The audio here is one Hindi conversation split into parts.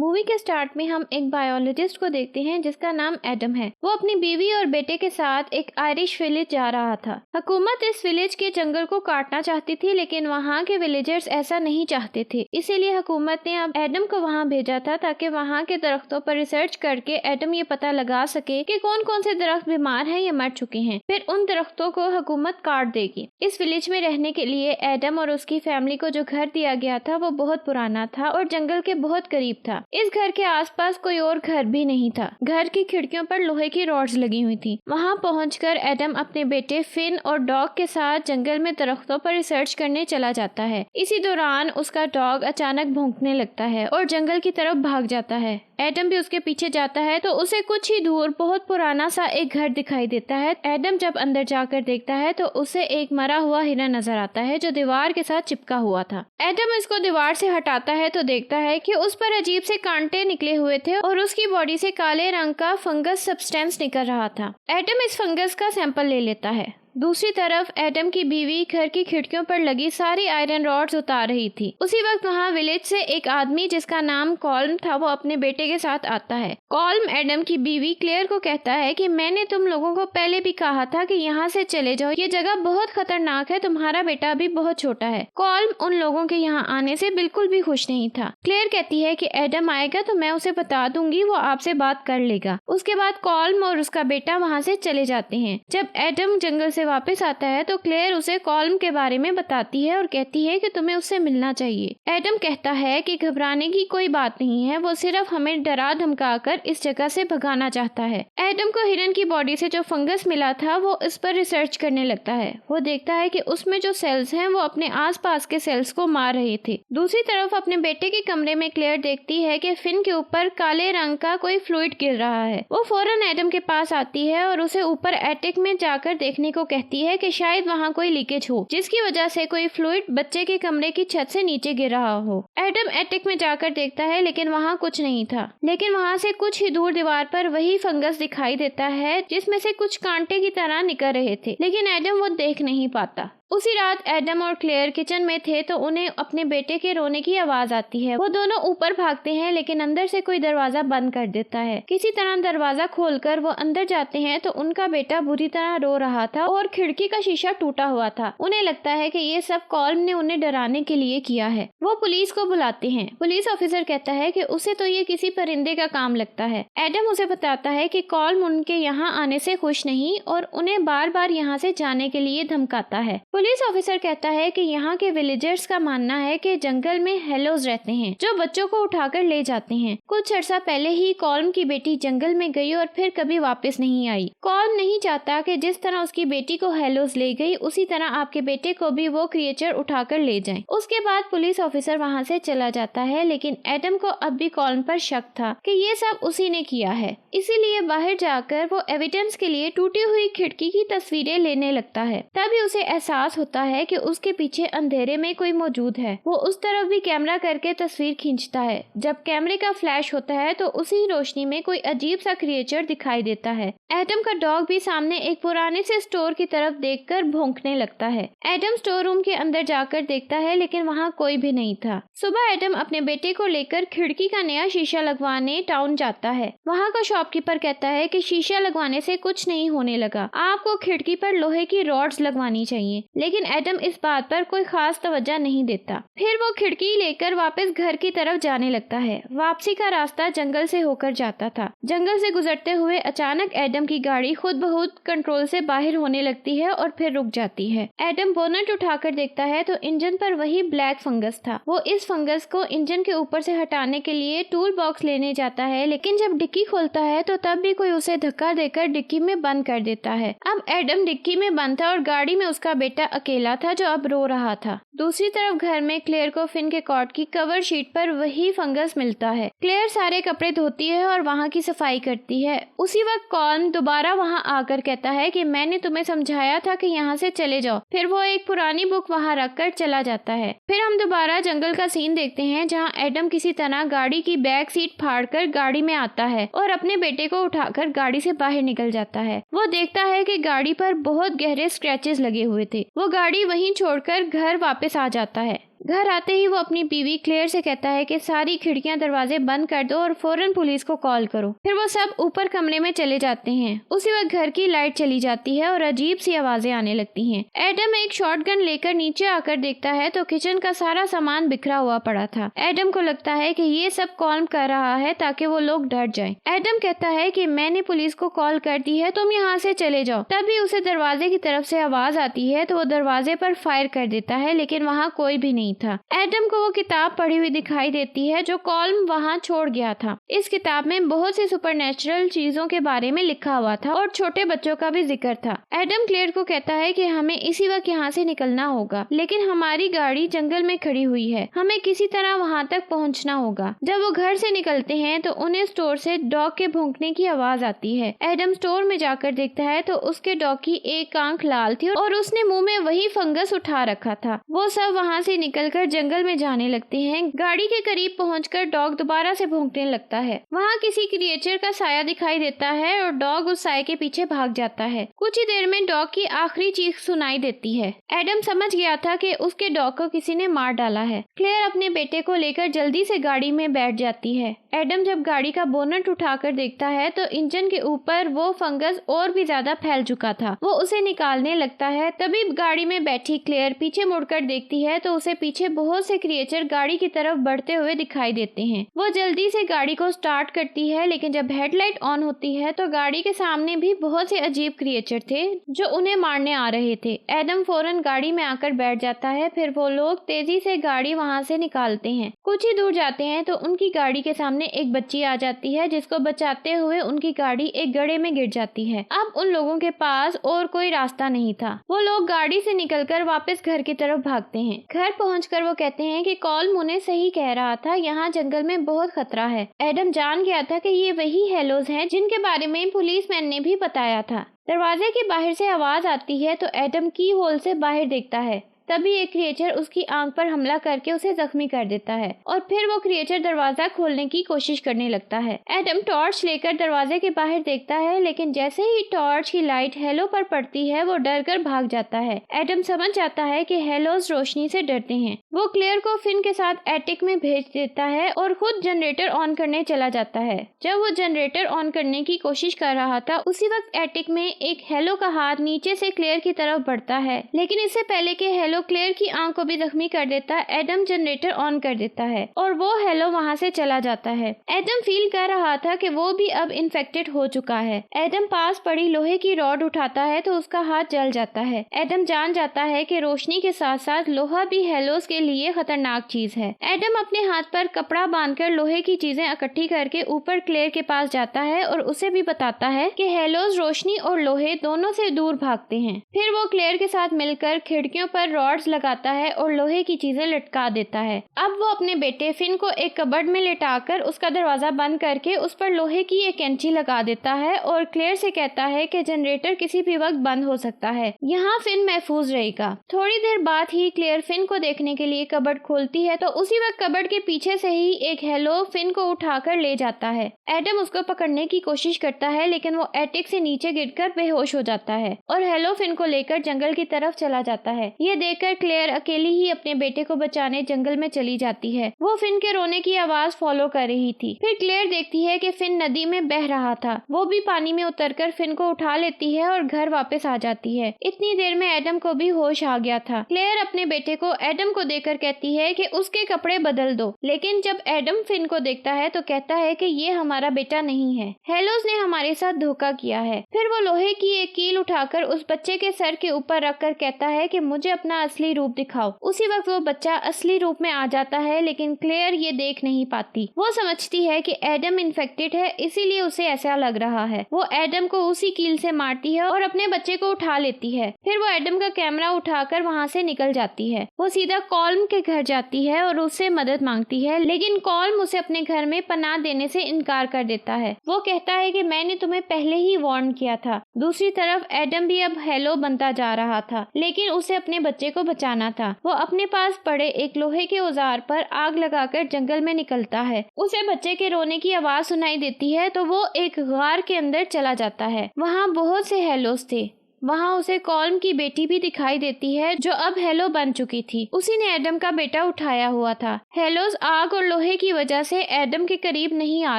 मूवी के स्टार्ट में हम एक बायोलॉजिस्ट को देखते हैं जिसका नाम एडम है। वो अपनी बीवी और बेटे के साथ एक आयरिश विलेज जा रहा था। हुकूमत इस विलेज के जंगल को काटना चाहती थी, लेकिन वहाँ के विलेजर्स ऐसा नहीं चाहते थे। इसीलिए हुकूमत ने अब एडम को वहाँ भेजा था ताकि वहाँ के दरख्तों पर रिसर्च करके एडम ये पता लगा सके कि कौन कौन से दरख्त बीमार हैं या मर चुके हैं। फिर उन दरख्तों को हुकूमत काट देगी। इस विलेज में रहने के लिए एडम और उसकी फैमिली को जो घर दिया गया था वो बहुत पुराना था और जंगल के बहुत करीब था। इस घर के आसपास कोई और घर भी नहीं था। घर की खिड़कियों पर लोहे की रॉड्स लगी हुई थी। वहाँ पहुंचकर एडम अपने बेटे फिन और डॉग के साथ जंगल में दरख्तों पर रिसर्च करने चला जाता है। इसी दौरान उसका डॉग अचानक भौंकने लगता है और जंगल की तरफ भाग जाता है। एडम भी उसके पीछे जाता है तो उसे कुछ ही दूर बहुत पुराना सा एक घर दिखाई देता है। एडम जब अंदर जाकर देखता है तो उसे एक मरा हुआ हिरन नजर आता है जो दीवार के साथ चिपका हुआ था। एडम इसको दीवार से हटाता है तो देखता है कि उस पर अजीब से कांटे निकले हुए थे और उसकी बॉडी से काले रंग का फंगस सब्सटेंस निकल रहा था। एडम इस फंगस का सैंपल ले लेता है। दूसरी तरफ एडम की बीवी घर की खिड़कियों पर लगी सारी आयरन रॉड्स उतार रही थी। उसी वक्त वहाँ विलेज से एक आदमी जिसका नाम कॉल्म था वो अपने बेटे के साथ आता है। कॉल्म एडम की बीवी क्लेयर को कहता है कि मैंने तुम लोगों को पहले भी कहा था कि यहाँ से चले जाओ, ये जगह बहुत खतरनाक है, तुम्हारा बेटा भी बहुत छोटा है। कॉल्म उन लोगों के यहाँ आने से बिल्कुल भी खुश नहीं था। क्लेयर कहती है कि एडम आएगा तो मैं उसे बता दूंगी, वो आपसे बात कर लेगा। उसके बाद कॉल्म और उसका बेटा वहाँ से चले जाते हैं। जब एडम जंगल से वापस आता है तो क्लेयर उसे कॉल्म के बारे में बताती है और कहती है कि तुम्हें उससे मिलना चाहिए। एडम कहता है कि घबराने की कोई बात नहीं है, वो सिर्फ हमें डरा धमका कर इस जगह से भगाना चाहता है। एडम को हिरन की बॉडी से जो फंगस मिला था वो इस पर रिसर्च करने लगता है। वो देखता है कि उसमें जो सेल्स हैं वो अपने आसपास के सेल्स को मार रहे थे। दूसरी तरफ अपने बेटे के कमरे में क्लेयर देखती है कि फिन के ऊपर काले रंग का कोई फ्लूइड गिर रहा है। वो फौरन एडम के पास आती है और उसे ऊपर एटिक में जाकर देखने को कहती है कि शायद वहाँ कोई लीकेज हो जिसकी वजह से कोई फ्लूइड बच्चे के कमरे की छत से नीचे गिर रहा हो। एडम एटिक में जाकर देखता है लेकिन वहाँ कुछ नहीं था, लेकिन वहाँ से कुछ ही दूर दीवार पर वही फंगस दिखाई देता है जिसमें से कुछ कांटे की तरह निकल रहे थे, लेकिन एडम वो देख नहीं पाता। उसी रात एडम और क्लेयर किचन में थे तो उन्हें अपने बेटे के रोने की आवाज आती है। वो दोनों ऊपर भागते हैं लेकिन अंदर से कोई दरवाजा बंद कर देता है। किसी तरह दरवाजा खोलकर वो अंदर जाते हैं तो उनका बेटा बुरी तरह रो रहा था और खिड़की का शीशा टूटा हुआ था। उन्हें लगता है कि ये सब कॉल्म ने उन्हें डराने के लिए किया है। वो पुलिस को बुलाते हैं। पुलिस ऑफिसर कहता है कि उसे तो ये किसी परिंदे का काम लगता है। एडम उसे बताता है कि कॉल्म उनके यहाँ आने से खुश नहीं और उन्हें बार बार यहाँ से जाने के लिए धमकाता है। पुलिस ऑफिसर कहता है कि यहाँ के विलेजर्स का मानना है कि जंगल में हेलोज रहते हैं जो बच्चों को उठाकर ले जाते हैं। कुछ अर्सा पहले ही कॉल्म की बेटी जंगल में गई और फिर कभी वापस नहीं आई। कॉल्म नहीं चाहता कि जिस तरह उसकी बेटी को हेलोज ले गई उसी तरह आपके बेटे को भी वो क्रिएचर उठाकर ले जाएं। उसके बाद पुलिस ऑफिसर वहाँ से चला जाता है, लेकिन एडम को अब भी कॉल्म पर शक था कि ये सब उसी ने किया है। इसीलिए बाहर जाकर वो एविडेंस के लिए टूटी हुई खिड़की की तस्वीरें लेने लगता है। तभी उसे एहसास होता है कि उसके पीछे अंधेरे में कोई मौजूद है। वो उस तरफ भी कैमरा करके तस्वीर खींचता है। जब कैमरे का फ्लैश होता है तो उसी रोशनी में कोई अजीब सा क्रिएचर दिखाई देता है। एडम का डॉग भी सामने एक पुराने से स्टोर की तरफ देखकर भौंकने लगता है। एडम स्टोर रूम के अंदर जाकर देखता है लेकिन वहाँ कोई भी नहीं था। सुबह एडम अपने बेटे को लेकर खिड़की का नया शीशा लगवाने टाउन जाता है। वहाँ का शॉपकीपर कहता है कि शीशा लगवाने से कुछ नहीं होने लगा, आपको खिड़की पर लोहे की रॉड्स लगवानी चाहिए। लेकिन एडम इस बात पर कोई खास तवज्जो नहीं देता। फिर वो खिड़की लेकर वापस घर की तरफ जाने लगता है। वापसी का रास्ता जंगल से होकर जाता था। जंगल से गुजरते हुए अचानक एडम की गाड़ी खुद ब खुद कंट्रोल से बाहर होने लगती है और फिर रुक जाती है। एडम बोनट उठाकर देखता है तो इंजन पर वही ब्लैक फंगस था। वो इस फंगस को इंजन के ऊपर से हटाने के लिए टूल बॉक्स लेने जाता है, लेकिन जब डिक्की खोलता है तो तब भी कोई उसे धक्का देकर डिक्की में बंद कर देता है। अब एडम डिक्की में बंद था और गाड़ी में उसका बेटा अकेला था जो अब रो रहा था। दूसरी तरफ घर में क्लेयर को फिन के कॉट की कवर शीट पर वही फंगस मिलता है। क्लेयर सारे कपड़े धोती है और वहाँ की सफाई करती है। उसी वक्त कॉल्म दोबारा वहाँ आकर कहता है कि मैंने तुम्हें समझाया था कि यहाँ से चले जाओ। फिर वो एक पुरानी बुक वहाँ रखकर चला जाता है। फिर हम दोबारा जंगल का सीन देखते हैं जहाँ एडम किसी तरह गाड़ी की बैक सीट फाड़कर गाड़ी में आता है और अपने बेटे को उठाकर गाड़ी से बाहर निकल जाता है। वो देखता है कि गाड़ी पर बहुत गहरे स्क्रैचेस लगे हुए थे। वो गाड़ी वहीं छोड़कर घर वापस आ जाता है। घर आते ही वो अपनी बीवी क्लेयर से कहता है कि सारी खिड़कियां दरवाजे बंद कर दो और फौरन पुलिस को कॉल करो। फिर वो सब ऊपर कमरे में चले जाते हैं। उसी वक्त घर की लाइट चली जाती है और अजीब सी आवाजें आने लगती हैं। एडम एक शॉटगन लेकर नीचे आकर देखता है तो किचन का सारा सामान बिखरा हुआ पड़ा था। एडम को लगता है कि ये सब कॉल कर रहा है ताकि वो लोग डर जाएं। एडम कहता है कि मैंने पुलिस को कॉल कर दी है, तुम यहाँ से चले जाओ। तभी उसे दरवाजे की तरफ से आवाज आती है तो वो दरवाजे पर फायर कर देता है, लेकिन वहाँ कोई भी नहीं था। एडम को वो किताब पढ़ी हुई दिखाई देती है जो कॉल्म वहाँ छोड़ गया था। इस किताब में बहुत सी सुपरनेचुरल चीजों के बारे में लिखा हुआ था और छोटे बच्चों का भी जिक्र था। एडम क्लेयर को कहता है कि हमें इसी वक्त यहाँ से निकलना होगा, लेकिन हमारी गाड़ी जंगल में खड़ी हुई है, हमें किसी तरह वहाँ तक पहुँचना होगा। जब वो घर से निकलते हैं तो उन्हें स्टोर से डॉग के भौंकने की आवाज आती है। एडम स्टोर में जाकर देखता है तो उसके डॉग की एक आंख लाल थी और उसने मुंह में वही फंगस उठा रखा था। वो सब वहाँ से निकलकर जंगल में जाने लगते हैं। गाड़ी के करीब पहुंचकर डॉग दोबारा से भौंकने लगता है। वहाँ किसी क्रिएचर का साया दिखाई देता है और डॉग उस साये के पीछे भाग जाता है। कुछ ही देर में डॉग की आखिरी चीख सुनाई देती है। एडम समझ गया था कि उसके डॉग को किसी ने मार डाला है। क्लेयर अपने बेटे को लेकर जल्दी से गाड़ी में बैठ जाती है। एडम जब गाड़ी का बोनट उठाकर देखता है तो इंजन के ऊपर वो फंगस और भी ज्यादा फैल चुका था। वो उसे निकालने लगता है। तभी गाड़ी में बैठी क्लेयर पीछे मुड़कर देखती है तो उसे पीछे बहुत से क्रिएचर गाड़ी की तरफ बढ़ते हुए दिखाई देते हैं। वो जल्दी से गाड़ी को स्टार्ट करती है, लेकिन जब हेडलाइट ऑन होती है तो गाड़ी के सामने भी बहुत से अजीब क्रिएचर थे जो उन्हें मारने आ रहे थे। एडम फौरन गाड़ी में आकर बैठ जाता है। फिर वो लोग तेजी से गाड़ी वहाँ से निकालते हैं। कुछ ही दूर जाते हैं तो उनकी गाड़ी के सामने एक बच्ची आ जाती है, जिसको बचाते हुए उनकी गाड़ी एक गड्ढे में गिर जाती है। अब उन लोगों के पास और कोई रास्ता नहीं था। वो लोग गाड़ी से निकलकर वापस घर की तरफ भागते हैं। घर पहुंचकर वो कहते हैं कि कॉल्म उन्हें सही कह रहा था, यहाँ जंगल में बहुत खतरा है। एडम जान गया था कि ये वही हेलोज हैं जिनके बारे में पुलिसमैन ने भी बताया था। दरवाजे के बाहर से आवाज आती है तो एडम की होल से बाहर देखता है। तभी एक क्रिएचर उसकी आंख पर हमला करके उसे जख्मी कर देता है और फिर वो क्रिएचर दरवाजा खोलने की कोशिश करने लगता है। एडम टॉर्च लेकर दरवाजे के बाहर देखता है, लेकिन जैसे ही टॉर्च की लाइट हेलो पर पड़ती है वो डर कर भाग जाता है। एडम समझ जाता है कि हेलोज रोशनी से डरते हैं। वो क्लेयर को फिन के साथ एटिक में भेज देता है और खुद जनरेटर ऑन करने चला जाता है। जब वो जनरेटर ऑन करने की कोशिश कर रहा था उसी वक्त एटिक में एक हेलो का हाथ नीचे से क्लेयर की तरफ बढ़ता है, लेकिन इससे पहले कि हेलो क्लेयर की आंख को भी जख्मी कर देता है, एडम जनरेटर ऑन कर देता है और वो हेलो वहाँ से चला जाता है। एडम फील कर रहा था कि वो भी अब इन्फेक्टेड हो चुका है। एडम पास पड़ी लोहे की रॉड उठाता है तो उसका हाथ जल जाता है। एडम जान जाता है कि रोशनी के साथ साथ लोहा भी हेलोस के लिए खतरनाक चीज है। एडम अपने हाथ पर कपड़ा बांधकर लोहे की चीजें इकट्ठी करके ऊपर क्लेयर के पास जाता है और उसे भी बताता है कि हेलोस रोशनी और लोहे दोनों से दूर भागते हैं। फिर वो क्लेयर के साथ मिलकर खिड़कियों पर रॉड्स लगाता है और लोहे की चीजें लटका देता है। अब वो अपने बेटे फिन को एक कबर्ड में लेटाकर उसका दरवाजा बंद करके उस पर लोहे की एक कैंची लगा देता है और क्लेयर से कहता है कि जनरेटर किसी भी वक्त बंद हो सकता है, यहाँ फिन महफूज रहेगा। थोड़ी देर बाद ही क्लेयर फिन को देखने के लिए कबर्ड खोलती है तो उसी वक्त कबर्ड के पीछे से ही एक हेलो फिन को उठाकर ले जाता है। एडम उसको पकड़ने की कोशिश करता है, लेकिन वो एटिक से नीचे गिरकर बेहोश हो जाता है और हेलो फिन को लेकर जंगल की तरफ चला जाता है। ये देखकर क्लेयर अकेली ही अपने बेटे को बचाने जंगल में चली जाती है। वो फिन के रोने की आवाज फॉलो कर रही थी। फिर क्लेयर देखती है कि फिन नदी में बह रहा था। वो भी पानी में उतरकर फिन को उठा लेती है और घर वापस आ जाती है। इतनी देर में एडम को भी होश आ गया था। क्लेयर अपने बेटे को एडम को देकर कहती है कि उसके कपड़े बदल दो, लेकिन जब एडम फिन को देखता है तो कहता है कि ये हमारा बेटा नहीं है, हेलोस ने हमारे साथ धोखा किया है। फिर वो लोहे की एक कील उठाकर उस बच्चे के सर के ऊपर रखकर कहता है कि मुझे अपना असली रूप दिखाओ। उसी वक्त वो बच्चा असली रूप में आ जाता है, लेकिन क्लेयर ये देख नहीं पाती। वो समझती है कि एडम इन्फेक्टेड है, इसीलिए उसे ऐसा लग रहा है। वो एडम को उसी कील से मारती है और अपने बच्चे को उठा लेती है। फिर वो एडम का कैमरा उठाकर वहाँ से निकल जाती है। वो सीधा कॉल्म के घर जाती है और उससे मदद मांगती है, लेकिन कॉल्म उसे अपने घर में पनाह देने से इनकार कर देता है। वो कहता है कि मैंने तुम्हें पहले ही वार्न किया था। दूसरी तरफ एडम भी अब हेलो बनता जा रहा था, लेकिन उसे अपने बच्चे को बचाना था। वो अपने पास पड़े एक लोहे के औजार पर आग लगाकर जंगल में निकलता है। उसे बच्चे के रोने की आवाज सुनाई देती है तो वो एक गार के अंदर चला जाता है। वहाँ बहुत से हेलोस थे। वहाँ उसे कॉल्म की बेटी भी दिखाई देती है जो अब हेलो बन चुकी थी। उसी ने एडम का बेटा उठाया हुआ था। हेलोस आग और लोहे की वजह से एडम के करीब नहीं आ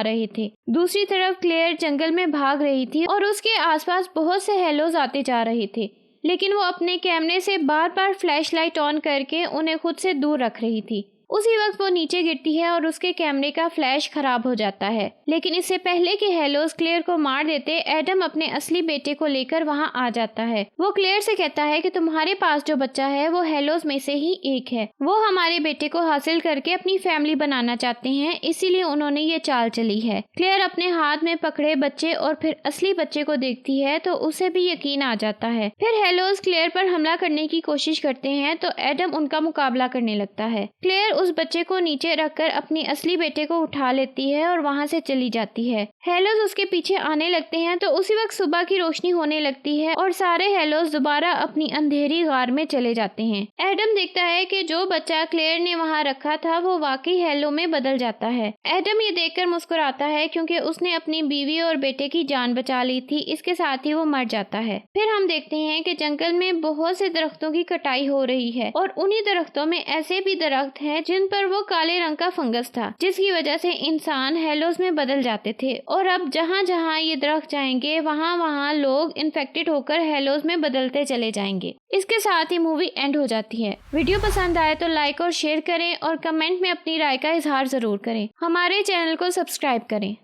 रहे थे। दूसरी तरफ क्लेयर जंगल में भाग रही थी और उसके आसपास बहुत से हेलोस आते जा रहे थे, लेकिन वो अपने कैमरे से बार बार फ्लैशलाइट ऑन करके उन्हें खुद से दूर रख रही थी। उसी वक्त वो नीचे गिरती है और उसके कैमरे का फ्लैश खराब हो जाता है। लेकिन इससे पहले कि हेलोस क्लेयर को मार देते, एडम अपने असली बेटे को लेकर वहां आ जाता है। वो क्लेयर से कहता है कि तुम्हारे पास जो बच्चा है वो हेलोस में से ही एक है। वो हमारे बेटे को हासिल करके अपनी फैमिली बनाना चाहते हैं, इसीलिए उन्होंने ये चाल चली है। क्लेयर अपने हाथ में पकड़े बच्चे और फिर असली बच्चे को देखती है तो उसे भी यकीन आ जाता है। फिर हेलोस क्लेयर पर हमला करने की कोशिश करते हैं तो एडम उनका मुकाबला करने लगता है। क्लेयर उस बच्चे को नीचे रखकर अपनी असली बेटे को उठा लेती है और वहां से चली जाती है। हेलोस उसके पीछे आने लगते हैं तो उसी वक्त सुबह की रोशनी होने लगती है और सारे हेलोस दोबारा अपनी अंधेरी गार में चले जाते हैं। एडम देखता है कि जो बच्चा क्लेयर ने वहां रखा था वो वाकई हेलो में बदल जाता है। एडम ये देखकर मुस्कुराता है क्योंकि उसने अपनी बीवी और बेटे की जान बचा ली थी। इसके साथ ही वो मर जाता है। फिर हम देखते हैं कि जंगल में बहुत से दरख्तों की कटाई हो रही है और उन्हीं दरख्तों में ऐसे भी दरख्त हैं जिन पर वो काले रंग का फंगस था, जिसकी वजह से इंसान हेलोस में बदल जाते थे। और अब जहाँ जहाँ ये दरख्त जाएंगे वहाँ वहाँ लोग इन्फेक्टेड होकर हेलोस में बदलते चले जाएंगे। इसके साथ ही मूवी एंड हो जाती है। वीडियो पसंद आए तो लाइक और शेयर करें और कमेंट में अपनी राय का इजहार जरूर करें। हमारे चैनल को सब्सक्राइब करें।